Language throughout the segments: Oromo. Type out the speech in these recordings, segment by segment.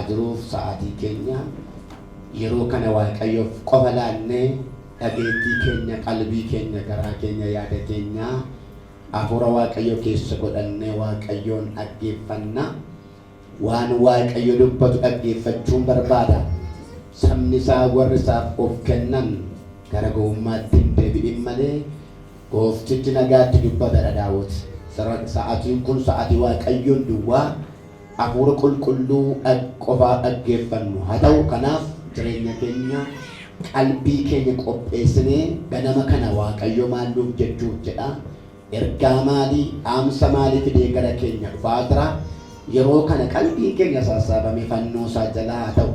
jiruuf sa'aatii keenya yeroo kana waaqayyoof qofa laannee dhageettii keenya qalbii keenya garaa keenya yaada keenya hafuura waaqayyoo keessa godhannee waaqayyoon dhaggeeffanna. Waan waaqayyo dubbatu dhaggeeffachuun barbaada. Sabni isaa warri isaaf of kennan gara gowwummaatti hin deebi'in malee gooftichi nagaatti dubbatadha Daawit. Sa'aatiin kun sa'aatii waaqayyoon duwwaa hafuura qulqulluu qofaa dhaggeeffannu haa ta'u. Kanaaf jireenya keenya qalbii keenya qopheessinee ganama kana waaqayyo maalluuf jechuuf jedha. Ergaa maalii dhaamsa maalii fidee gara keenya dhufaa jira. Yeroo kana qalbii keenya sassaabamee fannoo isaa jalaa haa ta'u.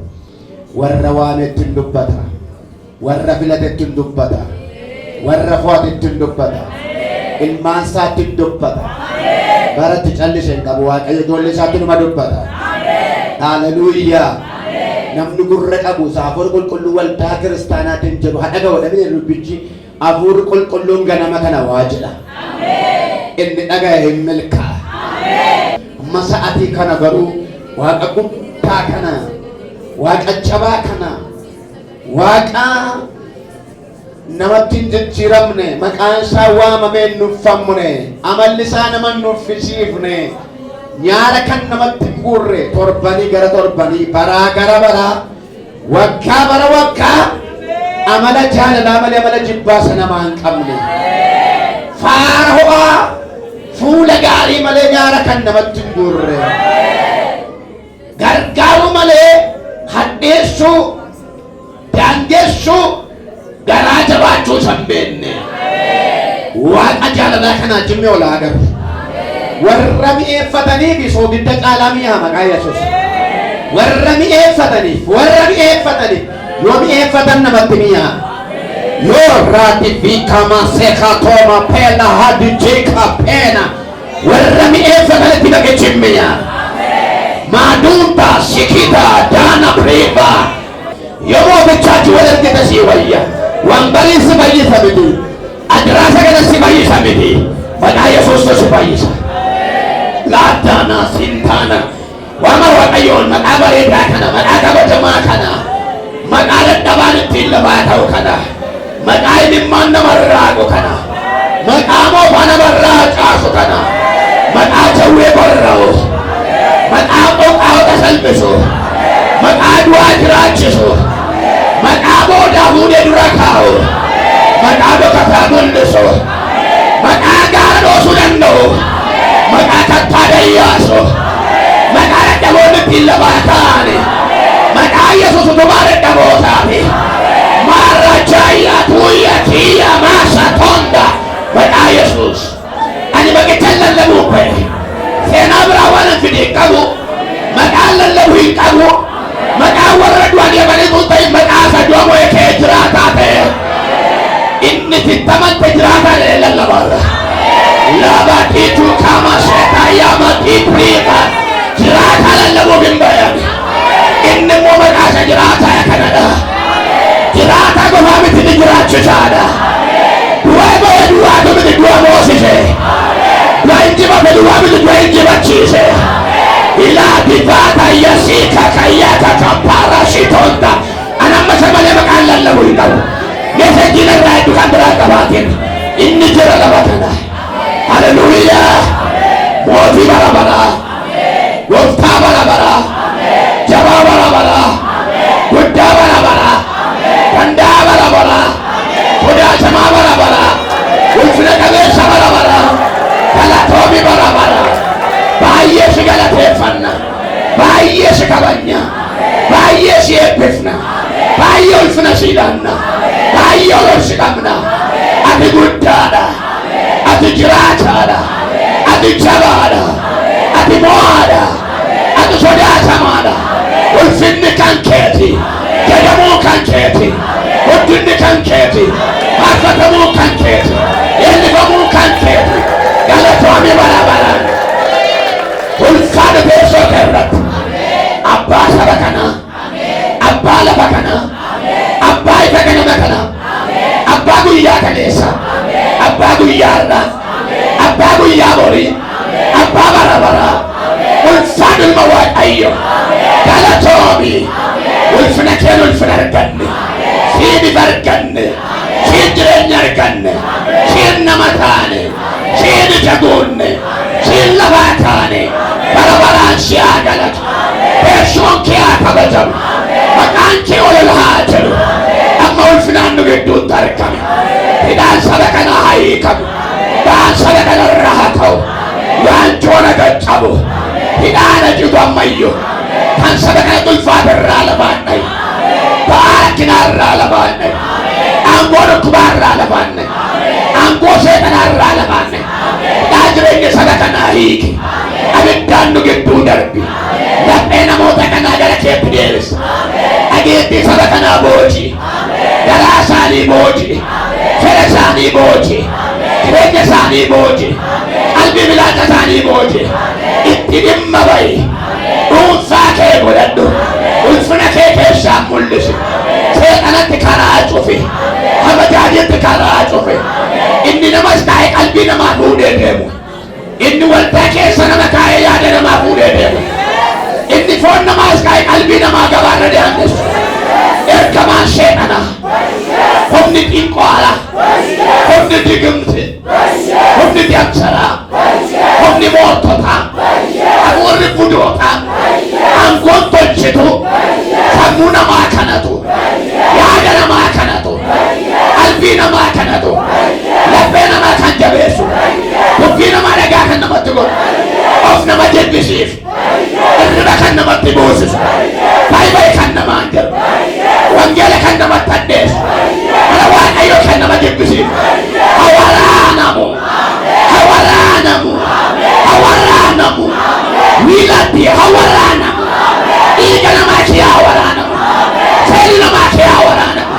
Warra waametti hin dubbata, warra filatetti hin dubbata, warra fo'atetti hin dubbata, ilmaan isaatti hin dubbata. Baratti callisee hin qabu waaqayyo ijoollee isaatti numa dubbata. Haleluuyaa. Namni gurra qabu hafuura qulqulluu waldaa kiristaanaatiin jedhu haa dhaga'u dhabee dubbichi hafuurri qulqulluun ganama kana waa jedha. Inni dhaga'e hin milkaa'a. Amma sa'aatii kana garuu waaqa guddaa kana, waaqa jabaa kana, waaqa namatti hin jijjiiramne, maqaan isaa waamamee hin nuffamne, amalli isaa nama hin nuffisiifne, nyaara kan namatti guurre torbanii gara torbanii, baraa gara baraa, waggaa bara waggaa amala jaalalaa malee amala jibbaasa namaa hin qabne, faara ho'aa fuula gaarii malee nyaara kan namatti hin guurre, gargaaru malee hadheessuu, daangeessuu, garaa jabaachuu san beenne. Waaqa jaalalaa kanaa jimmee olaa agarru. Warra mi'eeffataniif soogidda caalaa mi'aa maqaa Yesuus. Warra mi'eeffataniif yoo mi'eeffatan namatti mi'aa. Yoo raatifiika maseeka tooma peela hadijeeka peena warra mi'eeffatanitti dhageechi mi'aa. Maadumba sikita daana priva yeroo bichaati wal argite si wayya wambariin si fayyisa miti adiraasa kana si fayyisa miti maqaa Yesuus si fayyisa. Laaddaana sintaana waama waaqayyoon maqaa bareedaa kana maqaa kabajamaa kana maqaa dadhabaan ittiin lafaa ta'u kana maqaa dhimmaan namarraa qabu kana maqaa moofaa namarraa caasu kana maqaa jawwee barra'u maqaa qoqaawota salphisu maqaa du'aa jiraachisu maqaa boodaa fuudhee dura kaa'u maqaa dhokataa mul'isu maqaa gaara dhoosuu danda'u maqaa kattaa dayyaasu maqaa dadhaboonni ittiin lafaa ta'ani maqaa Yesuus utubaa dadhabootaati maarra jaayyaa tuuyya kiyya maasa tonda maqaa Yesuus ani baqicha lallabuu fedhe seenaa biraa waan hin fidee qabu maqaa lallabuu hin qabu maqaa warra du'an yabanii kun ta'e maqaa isa du'a moo'ee kee jiraataa ta'e inni fittamante jiraataa ta'e lallabarra labaatiitu kama sheetaa yaamatii priiqa jiraataa lallabuuf hin bayan inni immoo maqaa isa jiraataa kanadha jiraataa qofaa miti ni jiraachisaadha du'a ba'e du'aatu miti du'a moosise du'a injiba fedhu waa miti du'a injibachiise ilaa dibaata yasiika kayyata kampara shitonda anamma samalee maqaan lallabu hin qabu meesajjiin irraa hedduu kan biraa qabaatiin inni jira laba kana. Haleluuyaa. Mootii bara baraa gooftaa bara baraa jabaa bara baraa guddaa bara baraa danda'a bara baraa sodaatamaa bara baraa ulfina qabeessa bara baraa galatoomi bara baraa baay'ee si galateeffanna baay'ee si kabajna baay'ee si eebbifna baay'ee ulfina si laanna baay'ee ol si qabna ati guddaadha ati jiraataadha ati jabaadha ati mo'aadha ati sodaatamaadha ulfinni kan keeti jedhamuu kan keeti guddinni kan keeti faarfatamuu kan keeti eebbifamuu kan keeti galatoomii bara baraan ulfaadha teessoo irratti abbaa saba kanaa abbaa lafa kanaa abbaa ifa ganama kanaa abbaa guyyaa kaleessa abbaa guyyaa irraa abbaa guyyaa borii abbaa bara baraa ulfaadha ilma waaqayyo galatoomii ulfina keen ulfina arganne siini barganne siin jireenya arganne siin nama taane siin jaguunne siin lafaa taane bara baraan si haa galatu teessoon kee haa kabajamu maqaan kee ol haa jedhu amma ulfinaan nu gidduutti argame hidhaan saba kanaa haa hiikamu dhaan saba kanarra haa ta'u waanjoona gaccabu hidhaana jiru ammayyo kan saba kana ulfaatirraa labaannay baakinarraa labaannay aangoo dhukkubaarraa labaannay aangoo seexanaarraa labaannay hidhaa jireenya saba kanaa hiiki abiddaan nu gidduu darbi laphee namoota kanaa gara keetti deebisa dhageettii saba kanaa booji garaa isaanii booji fedha isaanii booji jireenya isaanii booji qalbii bilaacha isaanii booji itti dhimma ba'i dhuunfaa kee godhadhu ulfina kee keessaa mul'isi seexanatti karaa cufi kabajaajitti karaa cufi inni namas kaa'ee qalbii namaa fuudhee deemu inni waldaa keessa nama kaa'ee yaada namaa fuudhee deemu inni foon namaas kaa'ee qalbii namaa gabaarra deemnessu ergamaan seexanaa humni xinqoala humni digimti humni damsaraa humni moortotaa hafuurri budootaa aangoon tolchitu sammuu namaa kanatu yaada namaa kanatu qalbii namaa kanatu laphee namaa kan jabeessu dubbii namaa dhagaa kan namatti godhu of nama jebbisiif irriba kan namatti boosisu baay'ee kan namaan jedhu wangeela kan namatti addeessu mana waaqayyo kan nama jebbisiif hawaraanamu hawaraanamu hawaraanamu wiilatti hawaraanamu dhiiga namaa kee hawaraanamu seeli namaa kee hawaraanamu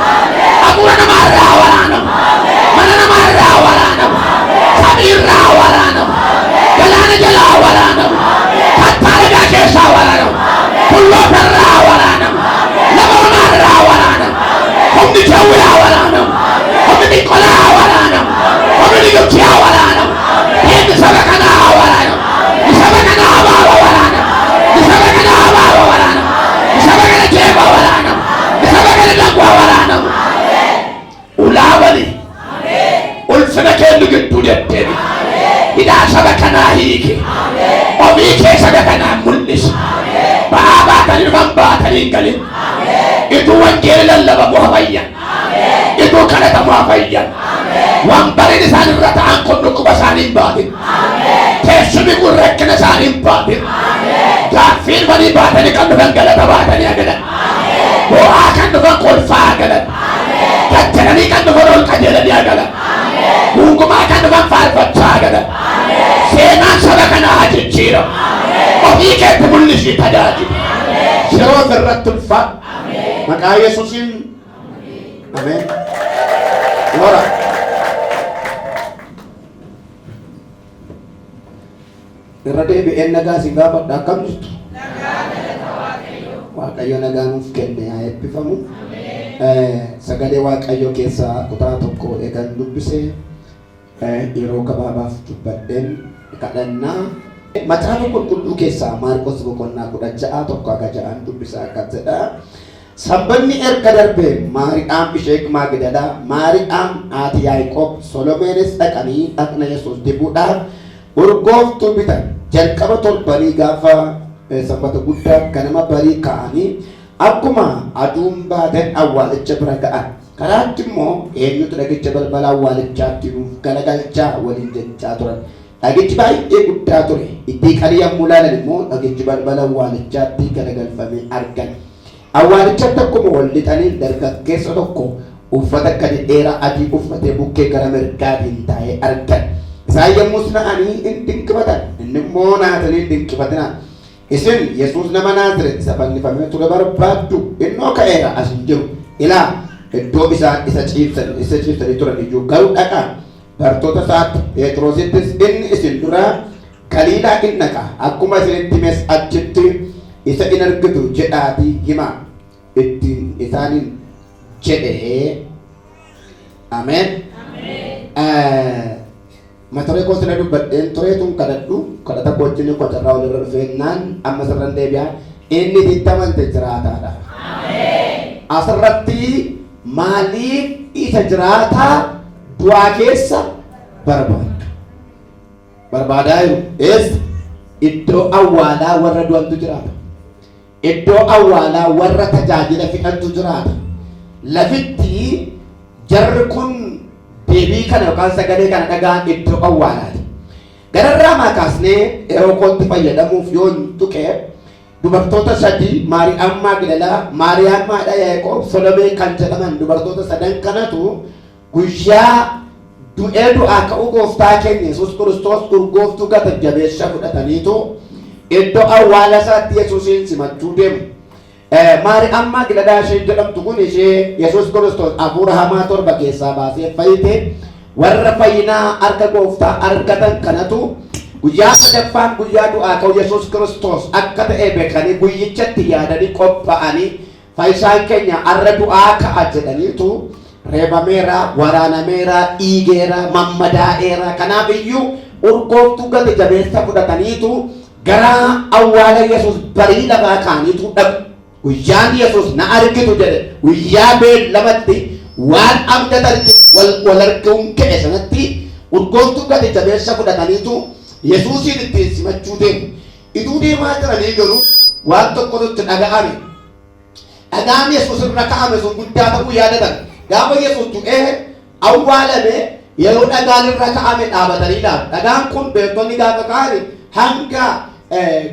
hafuura namaarraa hawaraanamu mana namaarraa hawaraanamu samiirraa hawaraanamu galaana jala hawaraanamu kattaa dhagaa keessa hawaraanamu tullootarraa hawaraanamu lafa namaarraa hawaraanamu humni jawwee hawaraanamu humni xiqqolaa hawaraanamu humni digimtii hawaraanamu deemni saba kanaa hawaraanamu saba kanaa habaaba hawaraanamu saba kanaa habaaba hawaraanamu saba kana jeeba hawaraanamu saba kana dangu hawaraanamu ulaabani ulfina kennu gidduu deddeebi hidhaa saba kanaa hiike ofii kee saba kanaa mul'isi ba'aa baatanii dhufan baatanii hin galin ituu wangeela lallabamu hafayyan ituu kadhatamu hafayyan waan bareeda isaan irra ta'an kun dhukkuba isaanii hin baatin teessumni kun rakkina isaanii hin baatin gaaffiin banii baatanii kan dhufan galata baatanii agalan bu'aa kan dhufan kolfaa agalan jajjananii kan dhufan ol qajeelanii agalan gungumaa kan dhufan faarfachaa agalan seenaan saba kanaa haa jijjiiramu ofii keetti mul'isii tajaajilu yeroo irratti ulfaadhu maqaa Yesuusiin ameen. Lora irra deebi'een nagaa si gaafadha akkam jirtu? Waaqayyo nagaa nuuf kenne haa eebbifamu. Sagalee Waaqayyo keessaa kutaa tokko eegan dubbise yeroo gabaabaaf dubbadheen kadhannaa macaafa qulqulluu keessaa Maarqos boqonnaa 16:1-6 dubbisa akkas jedha. Sabbanni erga darbee Maariyaam ishee Magdalaa, Maariyaam haati Yaaqoob, Solomeenis dhaqanii dhaqna Yesuus dibuudhaaf urgooftuu bitan. Jalqaba torbanii gaafa sanbata guddaa ganama barii ka'anii akkuma aduun baateen awwaalicha bira ga'an. Karaatti immoo eenyutu dhagicha balbala awwaalichaatti nuuf galagalchaa waliin jechaa turan. Dhagichi baay'ee guddaa ture. Itti qalii yommuu laalan immoo dhagichi balbala awwaalichaatti galagalfamee argan. Awwaalichatti akkuma wal lixanii dargaggeessa tokko uffata gadi dheeraa adii uffatee bukkee gara mirgaatiin taa'ee argan. Isaan yommus na'anii hin dinqifatan. Inni immoo naatanii hin dinqifatinaa. Isin Yesuus nama Naazreet isa fannifamee ture barbaaddu innoo ka'eera as hin jiru. Ilaa iddoo isaan isa ciibsanii turan iyyuu garuu dhaqaa. Bartoota isaatti Phexrosittis inni isin duraa Galiilaa in dhaqa akkuma isinitti himes achitti isa in argitu jedhaatii himaa ittiin isaaniin jedhee. Ameen. Mata duree koo siree dubbadheen tureetuun kadhadhu kadhata wajjin qocarraa walirra dhufeennaan amma sirran deebi'aa inni dittamante jiraataadha. Asirratti maaliif isa jiraataa du'aa keessa barbaadaa jiru? Iddoo awwaalaa warra du'antu jiraata. Iddoo awwaalaa warra tajaajila fidhantu jiraata. Lafitti jarri kun deebii kana yookaan sagalee kana dhaga'an iddoo awwaalaati. Gararraa maakaasnee yeroo kootti fayyadamuuf yoo tuqe dubartoota sadii Maariyaam Magdalaa, Maariyaam haadha Yaaqoob, Solomee kan jedhaman dubartoota sadan kanatu guyyaa du'ee du'aa ka'uu gooftaa keenya Yesuus Kiristoos urgooftuu gata jabeessa fudhataniitu iddoo awwaala isaatti Yesuusin simachuu deemu. Maariyaam Magdalaa isheen jedhamtu kun ishee Yesuus Kiristoos hafuura hamaa torba keessaa baasee fayyite warra fayyinaa harka gooftaa argatan kanatu guyyaa sadaffaan guyyaa du'aa ka'uu Yesuus Kiristoos akka ta'e beekanii guyyichatti yaadanii qophaa'anii fayyisaan keenya har'a du'aa ka'a jedhaniitu reebameera, waraanameera, dhiigeera, mammadaa'eera. Kanaaf iyyuu urgooftuu gati jabeessa fudhataniitu gara awwaala Yesuus barii lafaa kaaniitu dhaqu. Guyyaan Yesuus na argitu jedhe guyyaa beellamatti waan abdatanitti wal arguun ka'e sanatti urgooftuu gati jabeessa fudhataniitu Yesuusin ittiin simachuu deemu. Ituu deemaa jiranii garuu waan tokkotu dhaga'ame. Dhagaan Yesuus irra ka'ame sun guddaa ta'uu yaadatan. Gaafa Yesuus du'ee awwaalame yeroo dhagaan irra ka'ame dhaabatanii dhaabu. Dhagaan kun beektonni gaafa ka'ani hanga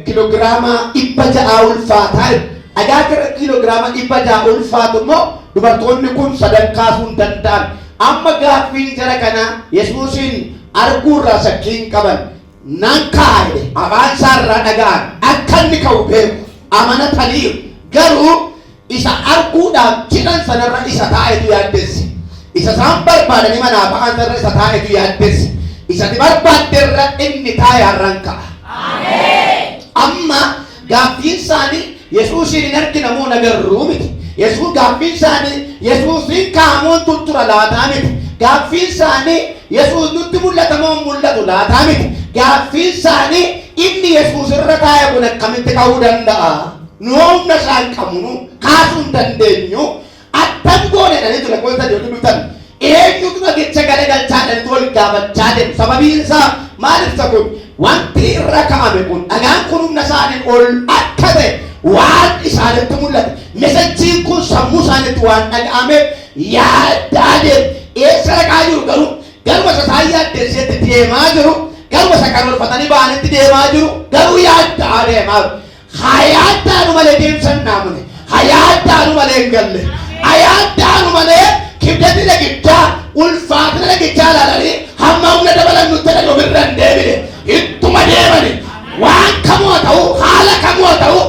kiloogiraama 600 ulfaataa. Dhagaa kiloogiraama 600 ulfaatu immoo dubartoonni kun sadan kaasuu hin danda'an. Amma gaaffiin jara kana Yesuusin arguurraa shakkiin qaban. Nan kaa'e afaan isaarraa dhaga'an akka inni ka'u beeku amanatanii garuu isa arguudhaaf jiran sanarra isa taa'etu yaaddessi. Isa isaan barbaadanii manaa ba'an sanarra isa taa'etu yaaddessi. Isa barbaadderra inni taa'e har'an ka'a. Amma gaaffiin isaanii Yesuusin hin arginamoo nagarruu miti. Yesuus gaaffiin isaanii Yesuusin ka'amoon tuttura laataa miti. Gaaffiin isaanii Yesuus nutti mul'atamoo mul'atu laataa miti. Gaaffiin isaanii inni Yesuus irra taa'e kun akkamitti ka'uu danda'a? Nu humna isaan qabnu kaasuu hin dandeenyu. Attam goonedhanii ture gosa jedhu dutan. Eenyutu nagicha garagalchaadhaan wal gaafachaa deemu. Sababiin isaa maal ibsa kun? Wanti irra ka'ame kun dhagaan kun humna isaaniin ol akka ta'e waan isaanitti mul'ate. Mesajjiin kun sammuu isaaniitti waan dhaga'ame yaaddaa deemu. Eessa dhaqaa jiru garuu garuma isa isaan yaaddeesseetti deemaa jiru. Garuma isa karoorfatanii ba'anitti deemaa jiru. Garuu yaaddaa deemaa jiru. Hayaaddaanu malee deemsan naamune. Hayaaddaanu malee hin galle. Hayaaddaanu malee kibdatti dhagichaa ulfaatina dhagichaa laalanii hamma humna dabalan nutti dhagoo birra hin deebine. Ittuma deemani. Waan kamoo ta'u haala kamoo ta'u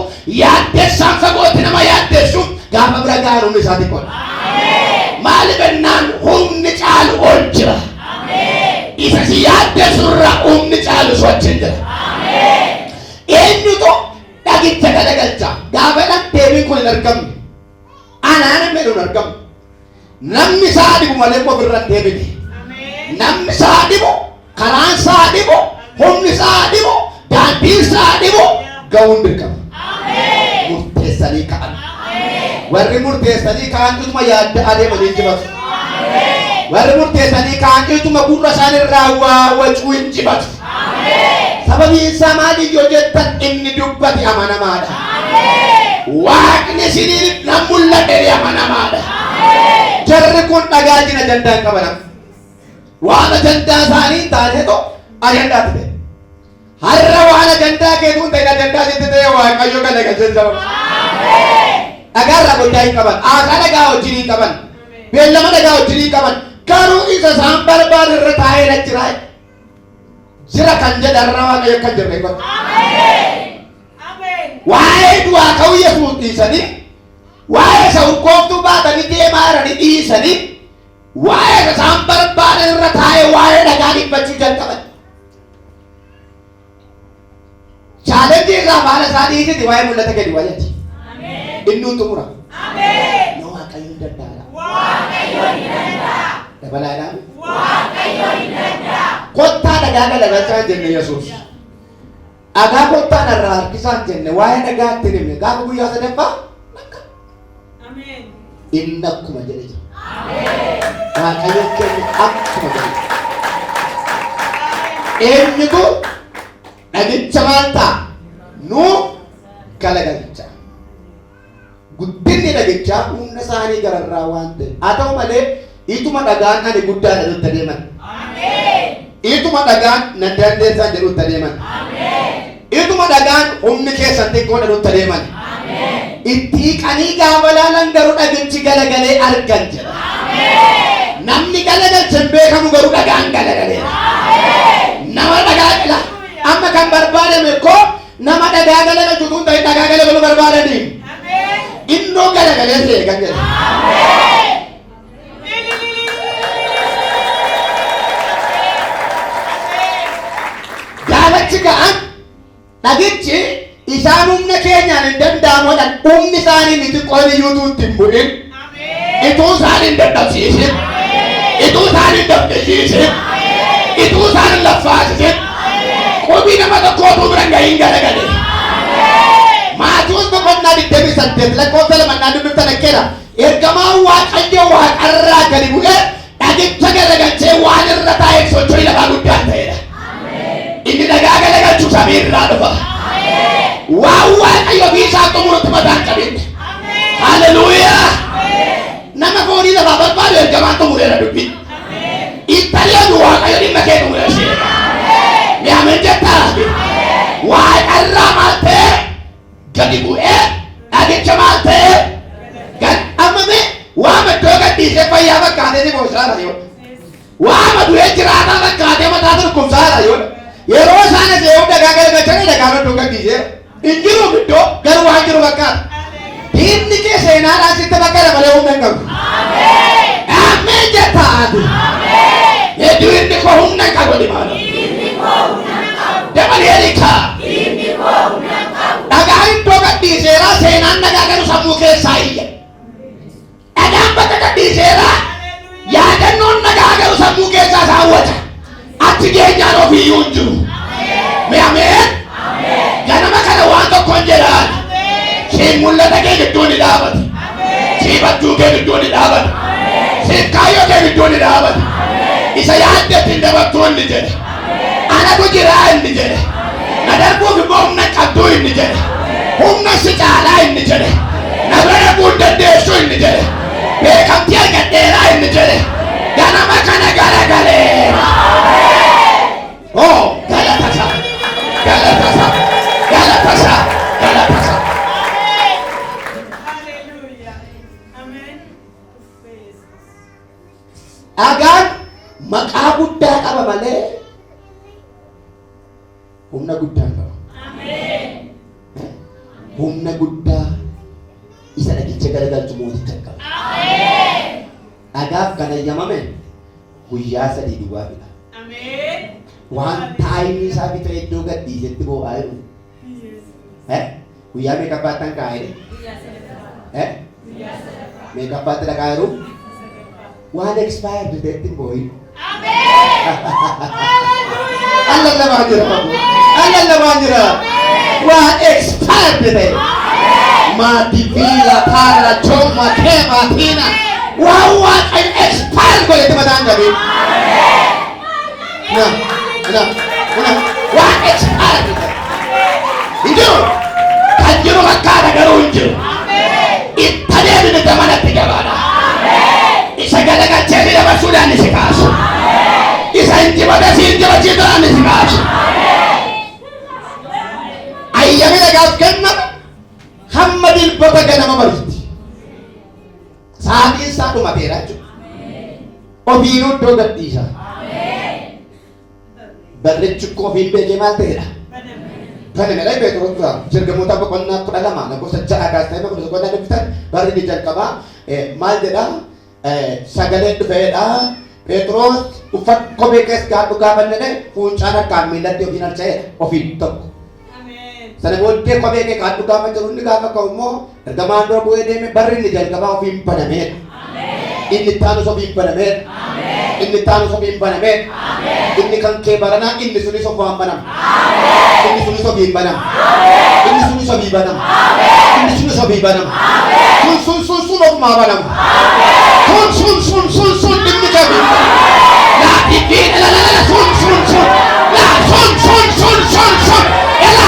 yaaddeessaan fagootti nama yaaddeessu gaafa bira gahaan humni isaati qona. Maaliif ennaan humni caalu ol jira. Isa si yaaddeessurra humni caalu sochiin jira. Eenyutu dhagicha galagalcha gaafa dhan deebiin kun hin argamne. Anaan hin medhu hin argamu. Namni isaa dhibu malee ofirra hin deebine. Namni isaa dhibu, karaan isaa dhibu, humni isaa dhibu, daandiin isaa dhibu ga'uun dirqama. Murteessanii ka'an. Warri murteessanii ka'an ituma yaadda adeemanii injifatu. Warri murteessanii ka'an ituma gurra isaanirraa waawwachuu injifatu. Sababiin isaa maaliif yoo jettan inni dubbate amanamaadha. Waaqni isiniif nan mul'ate amanamaadha. Jarri kun dhagaa jina ajandaa qaban. Waan ajandaa isaanii hin taanetu ajandaatti ta'e. Har'a waan ajandaa keetuun ta'e ajandaa sitti ta'e Waaqayyo kana galchee dhagaarraa guddaa hin qaban. Aasaa dhagaa wajjin hin qaban. Beellama dhagaa wajjin hin qaban. Garuu isa isaan barbaadu irra taa'ee jira. Jira kan jedharra Waaqayyo kan jirre godha. Waa'ee du'aa ka'uu Yesuus dhiisanii waa'ee isa urgooftuu baatanii deemaa jiranii dhiisanii waa'ee isaan barbaadan irra taa'ee waa'ee dhagaa dhibbachuu jalqaban. Chaalenjii irraa baala isaa dhiisiti waa'ee mul'ata gadi waayati. Innuu xumura. Yoo Waaqayyo hin danda'a. Dabalaadhaan. Kottaa dhagaa galagachaa jenne Yesuus. Dhagaa kottaan irraa harkisaan jenne waa'ee dhagaatti himne gaafa guyyaa sadaffaa Ameen. inni akkuma jedhe jira. Waaqayyo keenya akkuma jedhe. Eenyutu dhagicha maal ta'a? Nu galagalcha. Guddinni dhagichaa humna isaanii gararraa waan ta'e. Haa ta'u malee ituma dhagaan ani guddaa jedhutti adeeman. Ituma dhagaan nan dandeessan jedhutti adeeman. Ituma dhagaan humni keessan xiqqoo jedhutti adeeman. Itti hiiqanii gaafa laalan garuu dhagichi galagalee argan jedha. Namni galagalcha hin beekamu garuu dhagaan galagaleera. Nama dhagaa gala amma kan barbaadame koo nama dhagaa galagalchu tun ta'e dhagaa galagalu barbaadanii. Innoo galagalee ta'e kan jedha. Gaalachi ga'an dhagichi isaan humna keenyaan hin danda'amuudhaan humni isaanii ni xiqqoon iyyuu ittiin bu'in. Ituu isaan hin dadhabsiisin. Ituu isaan hin dabdisiisin. Ituu isaan hin laffaasisin. Qubii nama tokkootu bira gahiin galagalee. Maatiiwwan boqonnaa 28 lakkoofsa 2 takkeedha. Ergamaan Waaqayyo waaqarraa gadi bu'ee dhagicha galagalchee waan irra taa'ee socho'ii lafaa guddaa ta'edha. Inni dhagaa galagalchu samii irraa dhufa. Waan Waaqayyo biisaa xumurutti mataan qabinne. Haleluuyaa. Nama foonii lafaa barbaadu ergamaan xumureera dubbii. Ittaleenu Waaqayyo dhimma kee xumuree sheera. Ni ameen jettaa. Waaqarraa maal ta'e? Gadi bu'ee dhagicha maal ta'e? Ammame waama iddoo gadhiisee fayyaa fakkaatee ni booshaadha yoo. Waama du'ee jiraataa fakkaatee mataa turkumsaadha yoo. Yeroo isaan asee dhagaa galagalchanii dhagaa iddoo gadhiisee hin jiru iddoo garuu waan jiru fakkaata. Diinni kee seenaadhaan sitti bakkara malee humna hin qabu. Ameen jettaati. Hedduu inni koo humna hin qabu dhimaadha. Dabalee hiikaa. Dhagaa iddoo gadhiiseera seenaan dhagaa galu sammuu keessaa iyya. Dhagaan bakka gadhiiseera yaadannoon dhagaa galu sammuu keessaa saawwata. Atti geenyaan ofiiyyuu hin jiru. Ameen. Ganama kana waan tokkoon jedhaan. Siin mul'ata kee gidduu ni dhaabata. Siin badduu kee gidduu ni dhaabata. Siin kaayyoo kee gidduu ni dhaabata. Isa yaaddetti hin dabartuu inni jedhe. Anatu jiraa inni jedhe. Na darbuuf immoo humna qabduu inni jedhe. Humna si caalaa inni jedhe. Na bira darbuu dandeessu inni jedhe. Beekamtii argadheeraa inni jedhe. Ganama kana galagaleera. Oh, galatasa. Galatasa. Galatasa. Galatasa. Dhagaan maqaa guddaa qaba malee humna guddaa qaba. Humna guddaa isa dhagicha galagalchu mooticha qaba. Dhagaaf kan eeyyamame guyyaa 3 duwwaa fida. Waan taa'imni isaa bitee iddoo gadhiisetti boo'aa jiru. Guyyaa meeqa baattan kaa'ee? Meeqa baatte dhaqaa jiru? Waan expired biteetti boo'in. Allah lamaa jira. Allah lamaa jira. Waan expired bite. Maatiifiila taara choma kema tina. Waan expired godhete mataan jabe. Waan expired bite. Injiru. Kan jiru fakkaata garuu hin jiru. Itti deebine dabalatti gabaadha. Isa galagalchee fi dabarsuudhaan ni si kaasu. Isa injifate si injifachiisuudhaan ni si kaasu. Ayyami dhagaaf kennamu hamma dilbata ganama bariiti. Sa'aatiin isaa dhumateera jechuudha. Ofiinuu iddoo gadhiisa. Barreechi koo ofiin beekee maal ta'edha? Kan inni beeku jirgamoota boqonnaa 12 lakkoofsa 6 kaasee boqonnaa boqonnaa dubbisan barri jalqabaa maal jedha? Sagalee dhufeedha. Phexros uffata kophee keessa dhugaa bannee fuuncaan akkaan miillatti ofiin harca'eedha. Ofiin tokko. Sana booddee kophee kee kan dhugaa jiru inni gaafa ka'u immoo ergamaan dura bu'ee deeme barri inni jalqabaa ofiin banameedha. Inni taanu sobiin banameedha. Inni taanu sobiin banameedha. Inni kan kee baranaa inni suni sobaan banama. Inni suni sobiin banama. Inni suni sobii banama. Inni suni sobii banama. Sun ofumaa banama. Sun dhimmi qabi. Laa dhibbiin sun. Laa sun. Ela.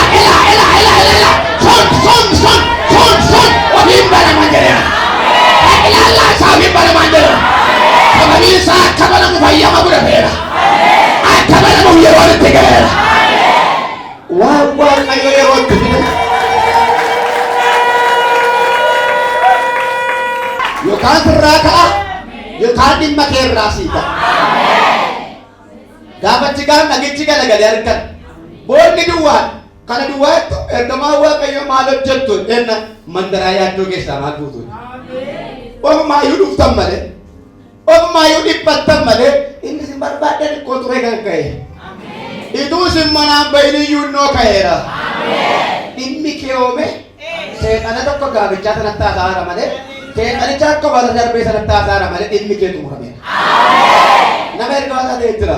Sun. Ofiin banaman jedhama. Ilaalaa isaa ofiin banaman jedhama. Sababiin isaa akka banamu fayyama godhateera. Akka banamu yeroo itti ga'eera. Waan waaqayyo yeroo itti fide. Yookaan sirraa ka'a. Yookaan dhimma kee irraa sii ta'a. Gaafachi gaan dhagichi galagalee argan. Boonni duwwaan. Kana duwwaattu ergamaa waaqayyo maal hojjettu enna mandaraa yaaddoo keessaa maal fuutu. Ofumaayuu dhuftan malee. Ofumaayuu dhiphattan malee. Inni sin barbaaddan ikkoo ture kan ka'e. Ituu sin manaan bahiniyyuu innoo ka'eera. Dhimmi kee oome seexana tokko gaabichaa sanatti haasa'aara malee. Seexanicha akka bata darbee sanatti haasa'aara malee dhimmi kee xumurameera. Nama ergaa isaa ta'e jira.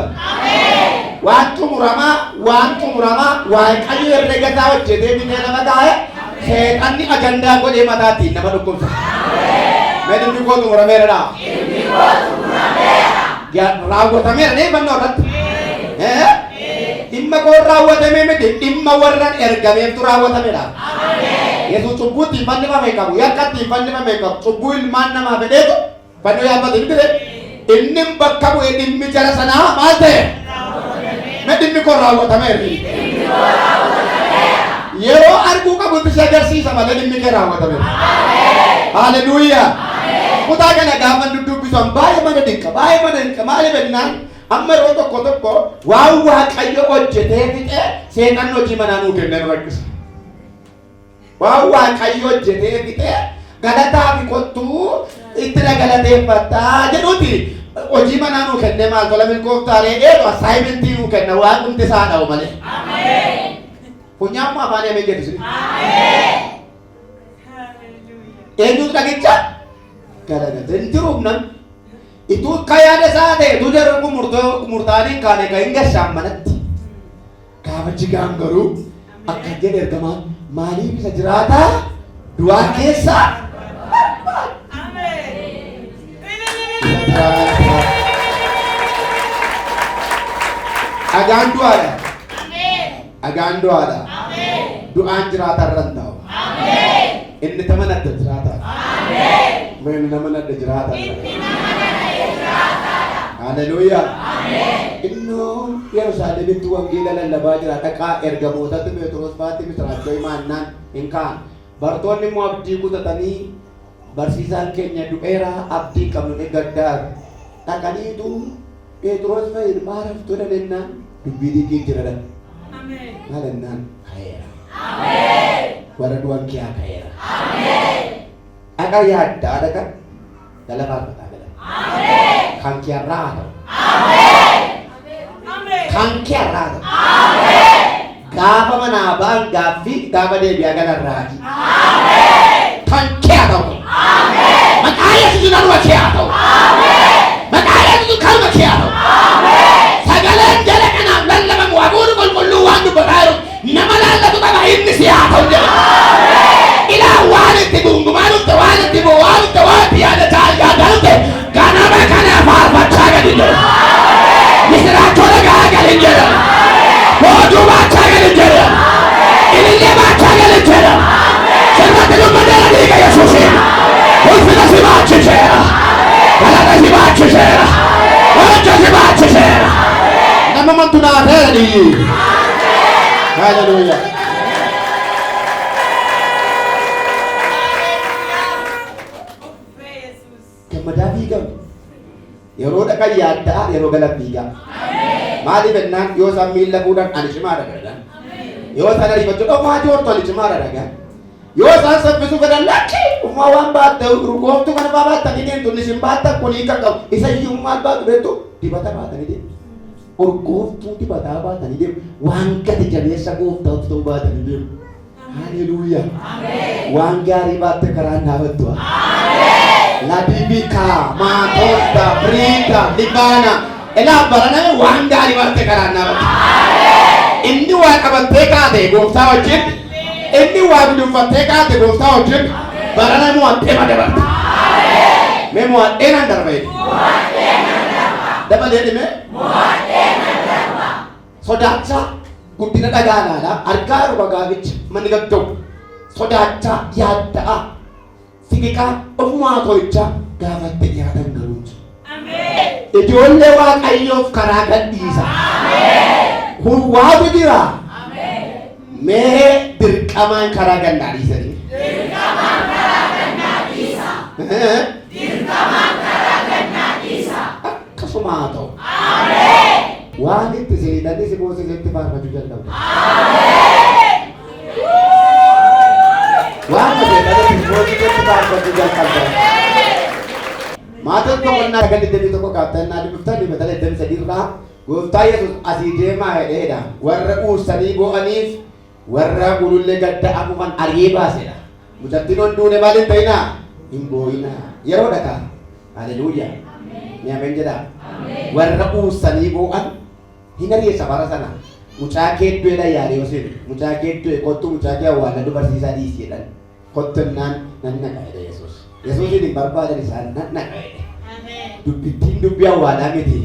Waan xumuramaa waaqayyo herregataa hojjetee bitee nama taa'e seexanni ajandaa godhee mataatiin nama dhukkubsa. Mee dhimmi koo xumurameera. Raawwatameera neeffannoo irratti. Dhimma koo raawwatamee miti dhimma warraan ergameeftu raawwatameera. Yesuus cubbuutti hin fannifame qabu yakkatti hin fannifame qabu cubbuu ilmaan namaa fedheetu fannoo yaabbate hin bite. Inni bakka bu'ee dhimmi jara sanaa maal ta'e? Mee dhimmi koo raawwatameera. Yeroo arguu qabutti si agarsiisa malee dhimmi kee raawwatameera. Haleluuyaa. Kutaa kana gaafa dudubbisan baay'ee mana dinqa maaliif jennaan amma yeroo tokko waan waaqayyo hojjetee fixe seexanni hojii manaa nuu kennee nu rakkisa. Waan waaqayyo hojjetee fixe galataa fi kottuu itti galateeffattaa jedhuuti. Hojii manaa nuu kennee maal tola milkooftaalee dheedu assaayimentii nuu kenna waan hundi isaa dha'u malee. Funyaammoo afaan ameen jedhu. Eenyutu dhagicha? Galagate hin jiruuf namni. Ituu akka yaada isaa ta'e ituu jarri murtaanii kaane kan hin gashaan manatti. Gaafa jigaan garuu akka jedhe ergamaan maaliif isa jiraataa du'aa keessaa Agaan du'aadha. Agaan du'aadha. Du'aan jiraata irra hin ta'u. Inni nama nadda jiraata. Inni nama nadda jiraata. Haleluuyaa. Innoo Yerusaalemitti wangeela lallabaa jira dhaqaa ergamootatti Phexros faatti misiraachoo himaannaan hin ka'an. Bartoonni immoo abdii kutatanii barsiisaan keenya du'eera abdii qabnu ni gaddaaru. Dhaqaniitu Phexros fa'i maal haftuu dhalennaan dubbii dhiigiin jiradhan. Maal ennaan ka'eera. Warra du'an kee haa ka'eera. Dhaqa yaaddaa dhaqa galafaarfataa gala. Kan kee har'aa haa ta'u. Kan kee har'aa haa ta'u. Gaafa manaa ba'an gaaffii gaafa deebi'aa galarraati. Kan kee haa ta'u. Maqaa Yesuusiin anuma kee haa ta'u. Maqaa Yesuusiin kanuma kee haa ta'u. Sagaleen jala kanaaf lallabamu hafuurri qulqulluu waan dubbataa jiru nama laallatu qaba inni si haa ta'u jedha. Ilaa waan itti gungumaa dhufte waan itti bu'aa dhufte waan itti yaadataa argaa dhufte ganama kana faarfachaa gadi jedha. Misiraachoo dhagaa gadi jedha. Boojuu baachaa gadi jedha. Ilillee baachaa gadi jedha. Sirratti dummadeera dhiiga Yesuusiin. Ulfina si baachiseera. Galata si baachiseera. Hojja si baachiseera. Nama mantu naateera dhiyyi. Haleluuyaa. Gammadaa fiigamu. Yeroo dhaqan yaaddaa yeroo galan fiigamu. Maaliif jennaan yoo isaan miilla fuudhan ani cimaadha jedhan. Yoo isaan ariifachuu dhomaa joortu ani cimaadha dhagan. Yoo isaan saffisuu fedhan lakki uffaa waan baatte urgooftuu kana fa'aa baattanii deemtu isin baattan kunii kan qabu isa iyyuu maal baatu beektu dibata baatanii deemu. Urgooftuu dibataa baatanii deemu waan gati jabeessa gooftaatu ta'uu baatanii deemu. Haleluuyaa. Waan gaarii baatte karaan dhaabattu. La bibi ka Matonda, Brita, Libana. Elaa barana waan gaarii warte karaannaa bakka. Inni waa qabattee kaate gooftaa wajjin. Inni waa gudunfattee kaate gooftaa wajjin. Barana mo'attee madabarte. Mee mo'adhee nan darba jedhe. Dabalee dhime. Sodaachaa guddina dhagaanaadha. Argaa ruba gaaficha manni gagga'u. Sodaachaa yaadda'a. Siqiqaa ofumaa tolchaa gaafatte dhiyaatan galuutu. Ijoollee waaqayyoof karaa gadhiisa. Waatu jira. Mee dirqamaan karaa gannaa dhiisanii. Akkasuma haa ta'u. Waan itti seetanii si boosisitti faarfachuu jalqabu. Waan seetanii si boosisitti faarfachuu jalqabu. Maatiin tokko naa kan iddoo tokko kaaftan dubbiftan batala iddoo sadiirraa gooftaa Yesuus asii deemaa jedheedha. Warra uusanii bo'aniif warra gulullee gadda afuufan ari'ee baasedha. Mucattiin honduune maaliin ta'inaa hin boo'inaa yeroo dhagaa. Haleluuyaa. Ni ameen jedhaa. Warra uusanii bo'an hin ari'eessa bara sana. Mucaa keedduedha yaadee Yoseef. Mucaa keeddue kottu mucaa kee awwaalladhu barsiisaa dhiisiidhaan. Kottonnaan nan naqa'edha Yesuus. Yesuusin hin barbaadan isaan nan naqa'edha. Dubbittiin dubbii awwaalaa miti.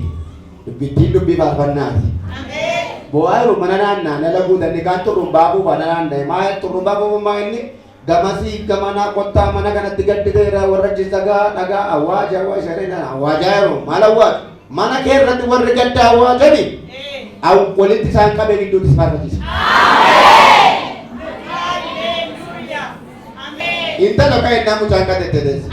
Dubbittiin dubbii faarfannaati. Bo'aa yeroo mana naannaa nala guutanne kaan turrumbaa buufaa naanna'e maa turrumbaa buufummaa inni gamasii gamanaa kottaa mana kanatti gadditeera warra jisagaa dhagaa awwaaja shariidhaan awwaajaa yeroo maal awwaaju mana kee irratti warri gadda awwaajani walitti isaan qabee gidduutti si faarfachiisa. Intala kan innaa mucaan qateette deessa.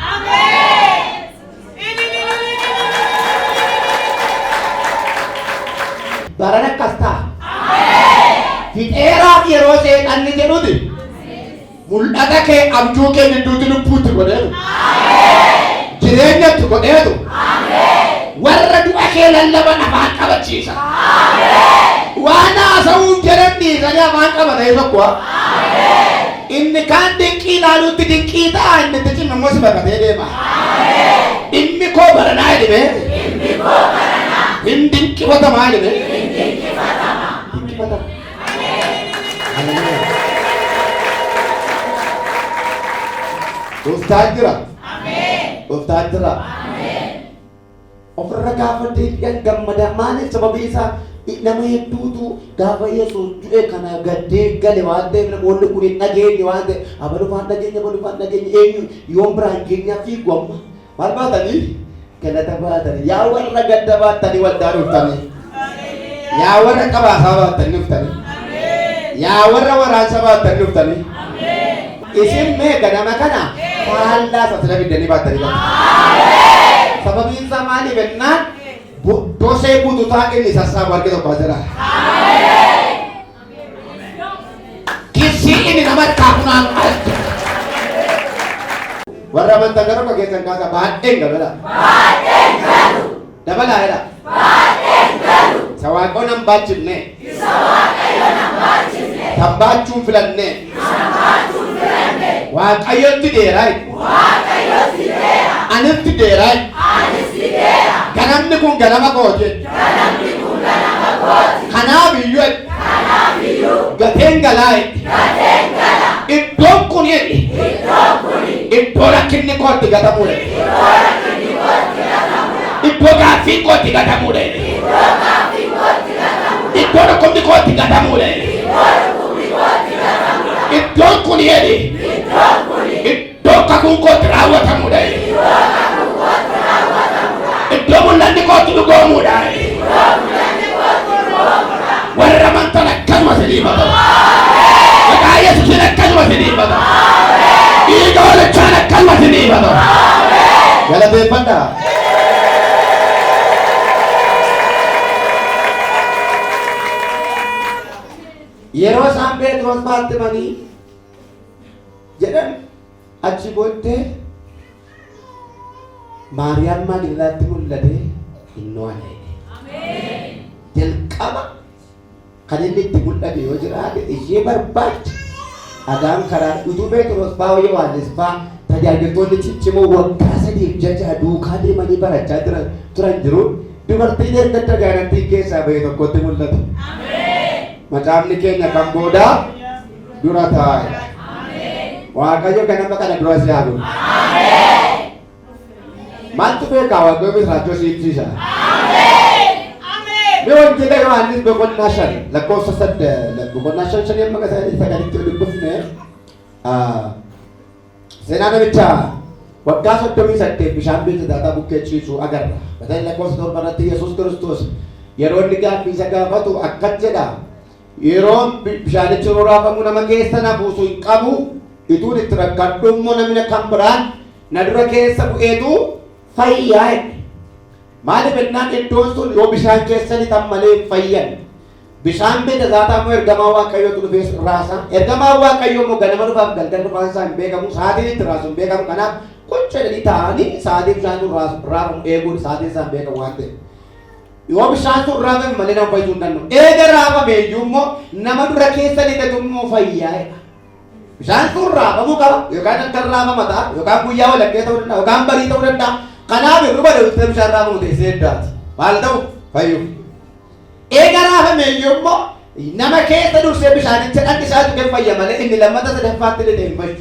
Baran akkas ta'a. Fixeeraaf yeroo seeqanni jedhuti mul'ata kee abjuu kee gidduutti lubbuutti godheetu. Jireenyatti godheetu. Warra du'a kee lallaban afaan qabachiisa. Waan haasa'uun jedhan dhiisanii afaan qabatee tokko. Inni kaan dinqii ilaaluutti dinqii ta'a inni itti cimma immoo si baqatee deema. Dhimmi koo baranaa jedhame. Hin dinqifatamaa jedhame. Dinqifatama. Gooftaan jira. Gooftaan jira. Ofirra gaafa deebi'an gammada maaliif sababii isaa nama hedduutu gaafa Yesuus du'e kana gaddee gale waan ta'eef namoonni kun hin dhageenye waan ta'eef abalufaan dhageenya eenyu yoon biraan keenya fiigu amma maal baatanii galata baatanii yaa warra gadda baatanii waldaa dhuftanii yaa warra qabaasaa baatanii dhuftanii yaa warra waraansa baatanii dhuftanii isin mee ganama kana faallaa sasila fiddanii baatanii sababiin isaa maaliif ennaan dosee buututaa inni sassaabu arge tokko jira. Kisii inni nama kaafunaan arge. Warra amantaa gara bakka keessan kaasa baadheen galudha. Baadheen galu. Dabalaa jedha. Baadheen galu. Isa waaqoo nan baachifne. Isa waaqayyoo nan baachifne. Kan baachuun filanne. Kan baachuun filanne. Waaqayyootti deeraa. Waaqayyootti deeraa. Anitti deeraa. Anitti deeraa. Ganamni kun ganama kooti. Ganamni kun ganama kooti. Kanaaf iyyuu gateen galaa. Gateen galaa. Iddoon kun jedhi. Iddoon kuni. Iddoo rakkinni kootti gatamuudha. Iddoo rakkinni kootti gatamuudha. Iddoo gaaffii kootti gatamuudha. Iddoo gaaffii kootti gatamuudha. Iddoo dhukkubni kootti gatamuudha. Iddoo dhukkubni kootti gatamuudha. Iddoon kun jedhi. Iddoon kuni. Iddoo kakuun kootti raawwatamuudha. Iddoo kakuun kootti raawwatamuudha. Iddoo mul'anni kootti dhugoomuudha. Iddoo mul'anni kootti dhugoomuudha. Warra amantan akkasuma sinii baqatu. Maqaa Yesuusiin akkasuma sinii baqatu. Dhiiga hoolachaan akkasuma sinii baqatu. Galateeffadhaa. Yeroo isaan Phexros baattimanii jedhan achi booddee Maariyaam Magdalaatti mul'ate innoo ana jedhe. Jalqaba kan inni itti mul'ate yoo jiraate ishee barbaacha dhagaan karaa utuu Phexros fa'aa Yohaannis fa'aa tajaajiltoonni ciccimoo waggaa sadiif jaja duukaa deemanii barachaa turan jiru dubartiin erga gaarantii keessaa bahee tokkotti mul'atu. Macaafni keenya kan boodaa dura taa'e. Waaqayyo ganama kana dura si haa godhu. Maaltu beekaa waaqayyo misraachoo siibsiisa. Mee wangeela Yohaannis boqonnaa 5 lakkoofsa 8 boqonnaa 5 amma sagalitti dubbifne seenaa namicha waggaa 38 bishaan beektataa bukkee ciisuu agarra. Bataan lakkoofsa 7 irratti Yesuus Kiristoos yeroo inni gaaffii isa gaafatu akkas jedha. Yeroo bishaanichi roraafamu nama keessa na buusu hin qabu ituun itti rakkadhu immoo namni kan biraan na dura keessa bu'eetu fayyaa. Maaliif ennaan iddoon sun yoo bishaan keessa lixan malee fayyan. Bishaan beektataa immoo ergamaa Waaqayyootu dhufee raasa. Ergamaa Waaqayyoo immoo ganama dhufaaf galgala dhufaan isaa hin beekamu. Sa'aatiin itti raasu hin beekamu. Kanaaf qocha jedhanii taa'anii sa'aatii bishaan sun raafamu eeguun sa'aatiin isaa hin beekamu waan ta'eef. Yoo bishaan sun raafame malee nama fayyisuu hin danda'u. Eega raafame iyyuu immoo nama dura keessa lixatu immoo fayyaa. Bishaan sun raafamuu qaba. Yookaan akka raafama ta'a. Yookaan guyyaa walakkee ta'uu danda'a. Yookaan barii ta'uu danda'a. Kanaaf yeroo bareedu bishaan raafamu ta'e eddaati. Maal ta'u fayyuu. Eega raafame iyyuu immoo nama keessa dursee bishaanicha dhanni isaatu kan fayya malee inni lammata sadaffaatti illee hin fayyu.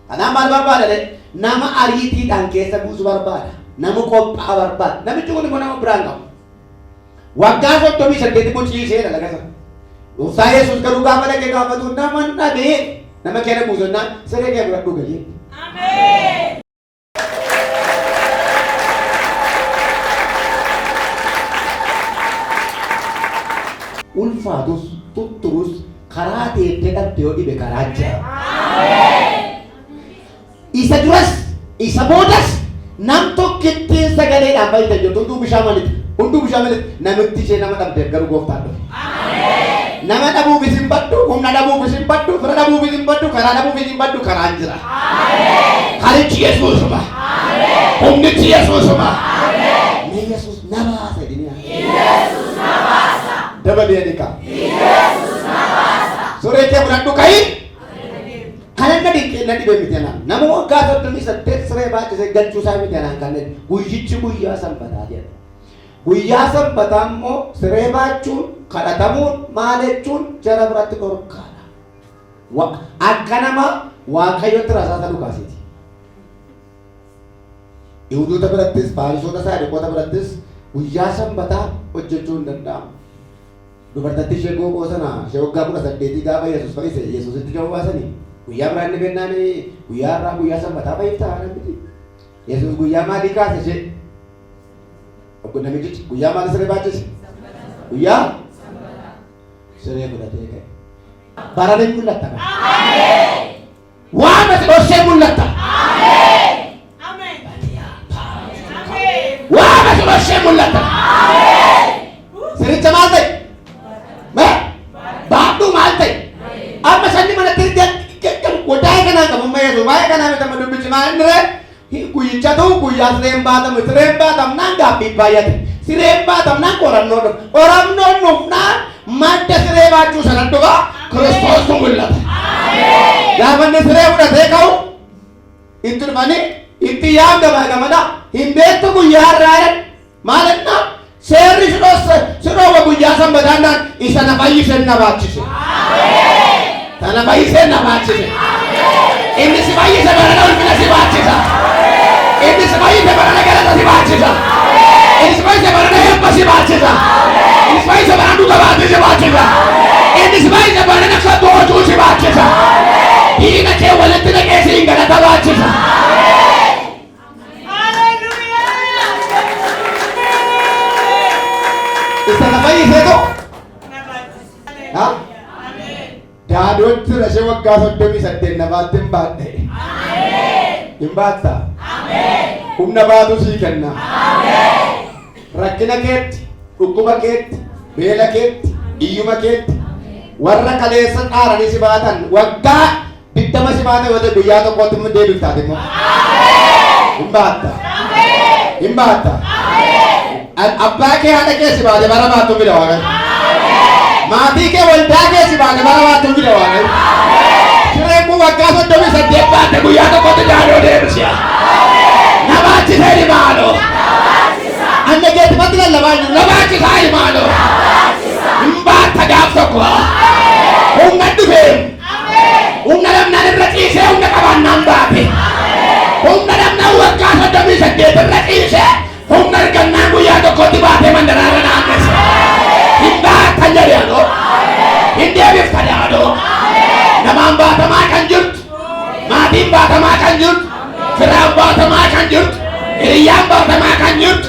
Kanaaf maal barbaada? Nama ariitiidhaan keessa buusu barbaada. Nama qophaa barbaada. Namichi kun immoo nama biraan qabu. Waggaa 38 immoo ciiseedha lagasa. Gooftaa Yesuus garuu gaafa dhaqee gaafatu nama dhabee nama keenya buusonnaan siree kee biratti dhugalee. Ameen. Ulfaatus tutturus karaa teettee dhabde yoo dhibe karaa jira. Isa duras isa boodas nam tokkittiin sagaleedhaan fayyada jirtu hunduu bishaan malitti namitti ishee nama dhabdeef garuu gooftaan dhufe. Nama dhabuufis hin baddu, humna dhabuufis hin baddu, fira dhabuufis hin baddu, karaa dhabuufis hin baddu karaan jira. Karichi Yesuusuma. Humnichi Yesuusuma. Mee Yesuus na baasa jedhanii. Dabalee ni ka. Suree kee fudhadhu ka'i. Kanan na dhibee miti anaan. Nama waggaa 38 siree baachisee galchuu isaa miti anaan kanneen guyyichi guyyaa sanbataa jedha. Guyyaa sanbataa immoo siree baachuun kadhatamuun maal jechuun jara biratti dhorkaadha. Akka nama Waaqayyotti rasaasa dhukaasiti. Yihudoota birattis Fariisota Saduqoota birattis guyyaa sanbataa hojjechuu hin danda'amu. Dubartatti ishee googoo sana ishee waggaa 18 gaafa Yesuus fayyise Yesuusitti jawwa baasanii guyyaa biraan ni bennaan guyyaa irraa guyyaa sanbataa fayyiftaa namni. Yesuus guyyaa maalii kaase ishee? Obbo namichi guyyaa maal siree baachise? Guyyaa siree godhatee ka'e. Baranii mul'atta kan. Waan ati dhoksee mul'atta. Waan ati dhoksee mul'atta. Siricha maal ta'e? Baaduu maal ta'e? Amma sanni manatti wadaa kanaan qabu mayyaatu waa'ee kanaa miti amma dubbichi maal inni guyyicha ta'u guyyaa sireen baatamnaan gaaffii baay'ate. Sireen baatamnaan qorannoon dhufnaan madda siree baachuu sanan dhufa Kiristoos mul'ata. Gaafa inni siree fudhatee ka'u itti dhufanii itti yaamgamaa gamada hin beektu guyyaa irraa maal ennaa seerri siroowa guyyaa sanbataannaan isa na fayyisee na baachise. Sana fayyisee na baachise. Inni si fayyise barana ulfina si baachisa. Inni si fayyise barana galata si baachisa. Inni si fayyise barana eebba si baachisa. Inni si fayyise barana dhuga baatee si baachisa. Inni si fayyise barana akka boojuu si baachisa. Diina kee walitti naqee si hin galata baachisa. Isa na fayyisee ta'u. Daadootti rashee waggaa 38 namaatti hin baadhe. Hin baatta. Humna baatu sii kenna. Rakkina keetti, dhukkuba keetti, beela keetti, iyyuma keetti warra kaleessa qaaranii si baatan waggaa 20 si baatan yoo ta'e guyyaa tokkotti immoo deebiftaati immoo. Hin baatta. Hin baatta. Abbaa kee haadha kee si baate bara baattu bira waaqayyo. Maatii kee waldaa kee si baate bara baattu bira waaqayyo. Sireen kun waggaa 38 baatte guyyaa tokkotti daadoo deebisiya. Nabachi sai malo. Anne get matla labanyu nabachi sai malo. Imba tagafto kwa. Unga dubem. Unga namna nirratise unga kaban nambape. Unga namna wakasa dami sakit nirratise. Unga ganna guya to koti bape mandarara names. Imba tajariano. India biftariano. Namamba tamakan jut. Matimba tamakan jut. Firamba tamakan jut. Iriyamba tamakan jut.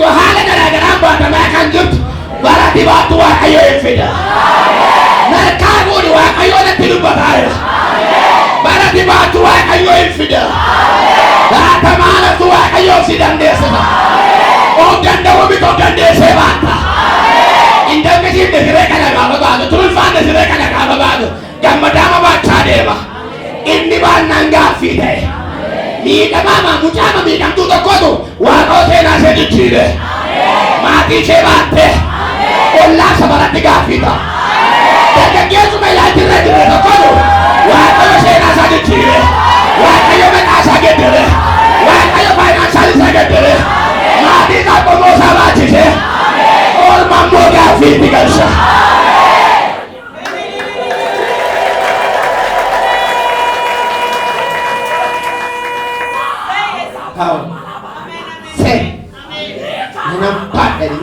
Wahala gara-gara tamakan jut. Barati batu wakayo infida. Narkabu ni wakayo na tinubataya. Barati batu wakayo infida. Datamana tu wakayo sidandesa. Oganda wabito gandese bata. Indah kasi desireka na kababago. Tulfan desireka na kababago. Gamadama bacha dema. Inni ba nangafide. Mika mama mutama mika mtuto koto. Wako tena sedutire. Mati sebate. Ola sabarati gafita. Daga Yesu melati redire koto. Wako tena sedutire. Wako yo menasa gedere. Wako yo financial gedere. Mati kapomo sabati se. Ol mambo gafiti gasha. Say, nampak dari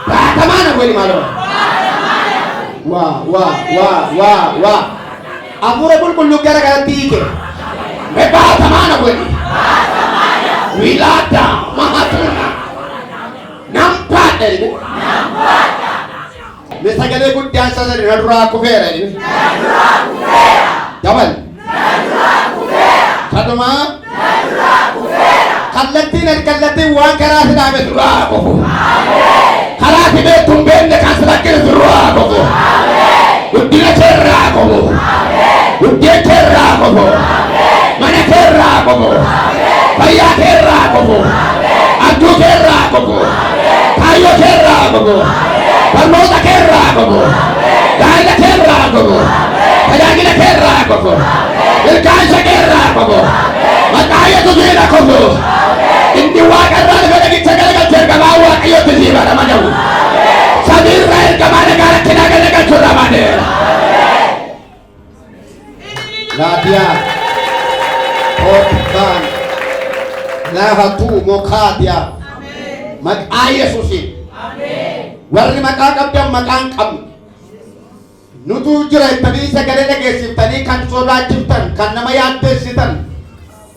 bata mana gue di malu? Wah. Amore pun gara-gara tiga. Bata mana gue? Wilada mahatuna. Nampak dari ini. Misalnya gue dansa dari nadura kufera ini. Jawan. Kaduma. Kallati wan karasi dame durako. Karasi be tumbende kansalakir durako. Uddina cerrako. Udde cerrako. Mana cerrako. Paya cerrako. Adu cerrako. Kayo cerrako. Parmota cerrako. Daila cerrako. Kadagila cerrako. Il cansa cerrako. Mataya tu cerrako. Indi wakarra kada kita cerga bawa ayo tiba namanya. Sadir Israel kemana gara kita kada curamane. Nadia. Otan. Lahatu mokadia. Mag Yesusi. Amen. Warri makakam jam makangkam. Nutu jirai tadi sagale gesitani kan sola ciptan kan nama yatte sitan.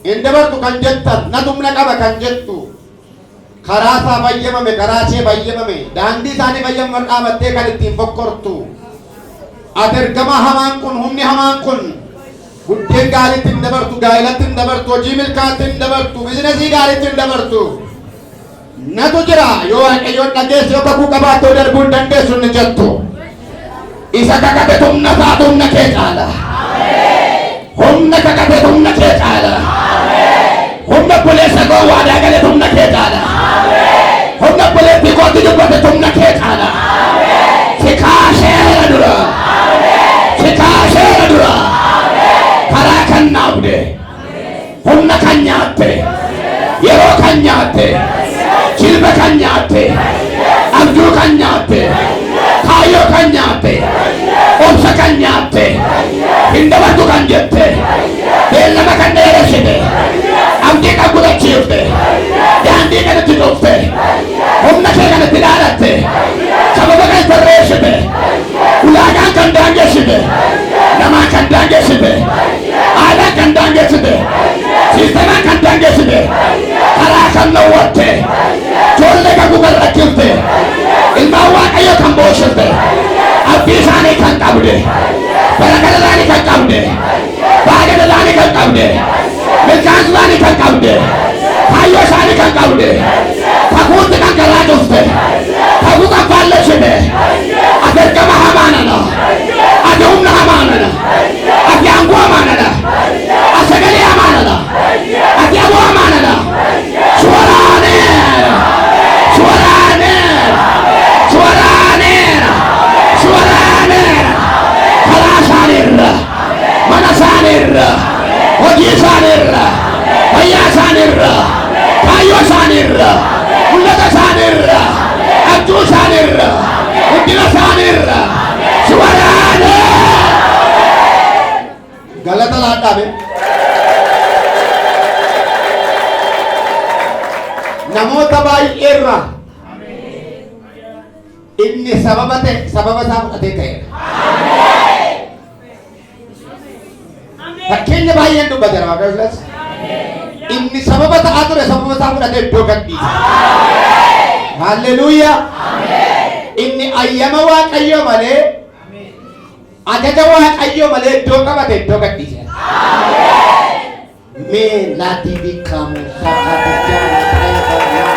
Endeavor to conjecture, natumna kaba conjecture. Karasa bayyamame, karase bayyamame. Dandi sani bayyam markamate kalitim fokkortu. Atergama hamankun, humni hamankun. Buddhe galitin dabartu, gailatin dabartu, jimil katin dabartu, businessy galitin dabartu. Natu jira, yo nagesi yo kaku kabato dar bundante sunne jattu. Isa kakate tumna satumna kecala. Humna kakate tumna kecala. Humna polisi ko wada kale tumna kecala. Humna polisi ko tuju ko tumna kecala. Sikashe dura. Sikashe dura. Karakan naude. Humna kanyate. Yero kanyate. Chilba kanyate. Abdu kanyate. Kayo kanyate. Omsa kanyate. Hindabatu kanyate. Bella makandere shide. Amke ka kuda chifte. Dandi ka tinofte. Humna ka tidarate. Sababa ka tareshide. Ulaga kandange shide. Nama kandange shide. Ala kandange shide. Sistema kandange shide. Kara kanno wote. Cholle ka kuda chifte. Ilma wa kayo kamboshte. Abisani kan kabude. Barakadani kan kabude. Bagadani kan kabude. Melkanzani kan kabude. Hayo sani kan kabude. Pakut kan karajoste. Pakut kan falleshide. Aterka mahamanana. Adumna hamanana. Adyangu hamanana. Asagale hamanana. Adyabu hamanana. Suarane. Suarane. Suarane. Suarane. Kalasanir. Manasanir. Ojisanir. abjuu isaaniirra guddina isaaniirra si waraane. Galata laadhaabe. Namoota baay'eerra inni sababa isaa fudhatee ta'eera. Fakkeenya baay'een dubbateera Waaqayyoos. Inni sababa ta'aa ture sababa isaa fudhatee iddoo gadhiise. Haalleluuyaa. Inni ayyama Waaqayyoo malee ajaja Waaqayyoo malee iddoo qabate iddoo gadhiise. Mee laatii beekamu saffaatichaa.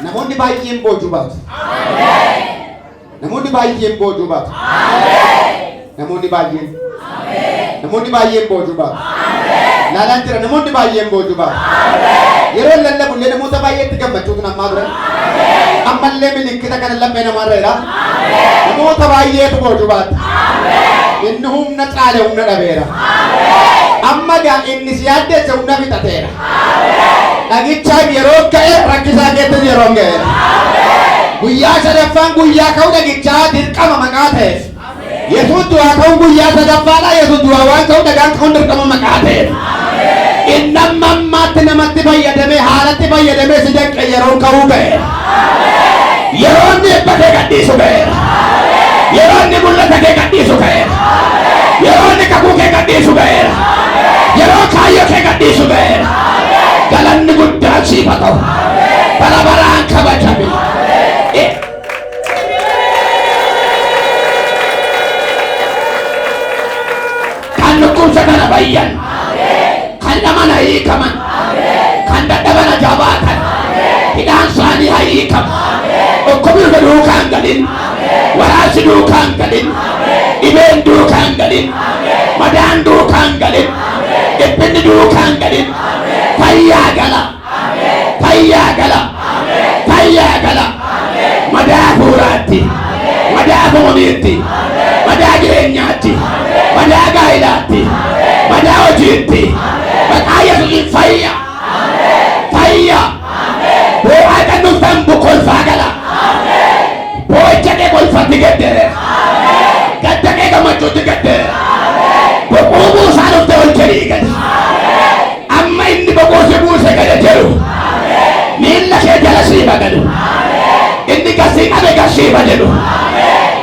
Namoonni baay'een boojuu baatu. Namoonni baay'een boojuu baatu. Namoonni baay'een boojuu baatu. Laalaan jira namoonni baay'een boojuu baatu. Yeroo lallabullee namoota baay'eetti gammachuutu namaa ture. Ammallee milikkita kana lammee namarra jira. Namoota baay'eetu boojuu baatu. Inni humna caale humna dhabeera. Amma gaa inni si yaaddeesse humna fixateera. Dhagichaan yeroo ga'e rakkisaa keessatti yeroo ga'e. Guyyaa sadaffaan guyyaa ka'u dhagichaa dirqama maqaa ta'eef. Yesuus du'aa ka'u guyyaa sadaffaadha. Yesuus du'aa waan ka'u dhagaan ka'uun dirqama maqaa ta'eef. Inni amma ammaatti namatti fayyadamee haalatti fayyadamee si danqe yeroo ka'uu ga'e. Yeroo inni eebbatee gadhiisu ga'e. Yeroo inni mul'ata kee gadhiisu ga'e. Yeroo inni kakuu kee gadhiisu ga'e. Yeroo kaayyoo kee gadhiisu ga'e. Galanni guddaan siif haa ta'u. Bara baraan kabajame. Kan dhukkubsa kana bayyan. Kan dhamana hiikaman. Kan dadhabana jabaatan. Hidhaan isaanii haa hiikamu. Dhukkubni duukaan galin. Waraansi duukaan galin. Dhibeen duukaan galin. Madaan duukaan galin. Dhibinni duukaan galin. Fayyaa gala. Fayyaa gala. Fayyaa gala. Madaa fuuraatti. Madaa fooniitti. Madaa jireenyaatti. Madaa gaa'ilaatti. Madaa hojiitti. Maqaa Yesuusiin fayya. Fayya. Boo'aa kan dhuftan bukolfaa gala. Boo'icha kee kolfatti gaddee. Gadda kee gammachuutti gaddee. Boqoo buusaa dhufte ol jedhii gadi. Amma inni boqoosi buuse gada jedhu. Miilla kee jala siifa gadu. Inni gasii qabe gasiifa jedhu.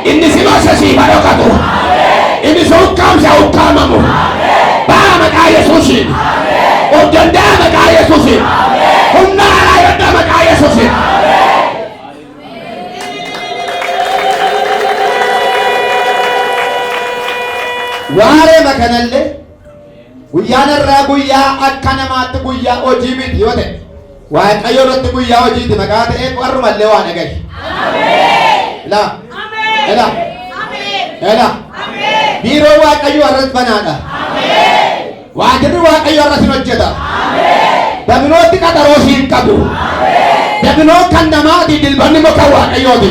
Inni sinoose siifa dhokatu. Inni suukkaamsa ukkaamamu. Baa maqaa Yesuusiin. Of danda'a maqaa Yesuusiin. Humna alaa yodda maqaa Yesuusiin. Waaree makanallee guyyaan irraa guyyaa akka namaatti guyyaa hojii miti yoo ta'e Waaqayyo irratti guyyaa hojiiti maqaa ta'ee warrumallee waa dhagaye. Biiroo Waaqayyo irratti banaadha. Waajirri Waaqayyo irratti hojjeta. Dabinootti qaxaroo siin qabu. Dabinoo kan namaati dilbanni muka Waaqayyooti.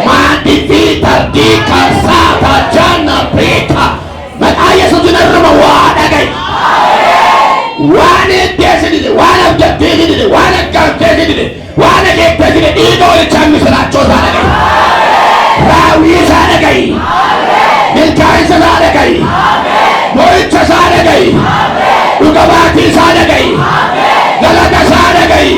Maatii fi tardii kasaata janna beeka. Maqaa Yesuusiin irruma waa dhagaye. Waan eegdeessidide, waan abjatteessidide, waan aggaamteessidide, waan akeekteessidide dhiiga walichaan misiraachoo isaa dhagaye. Raawwii isaa dhagaye. Milkaa'insa isaa dhagaye. Mo'icha isaa dhagaye. Dhuga baatii isaa dhagaye. Galata isaa dhagaye.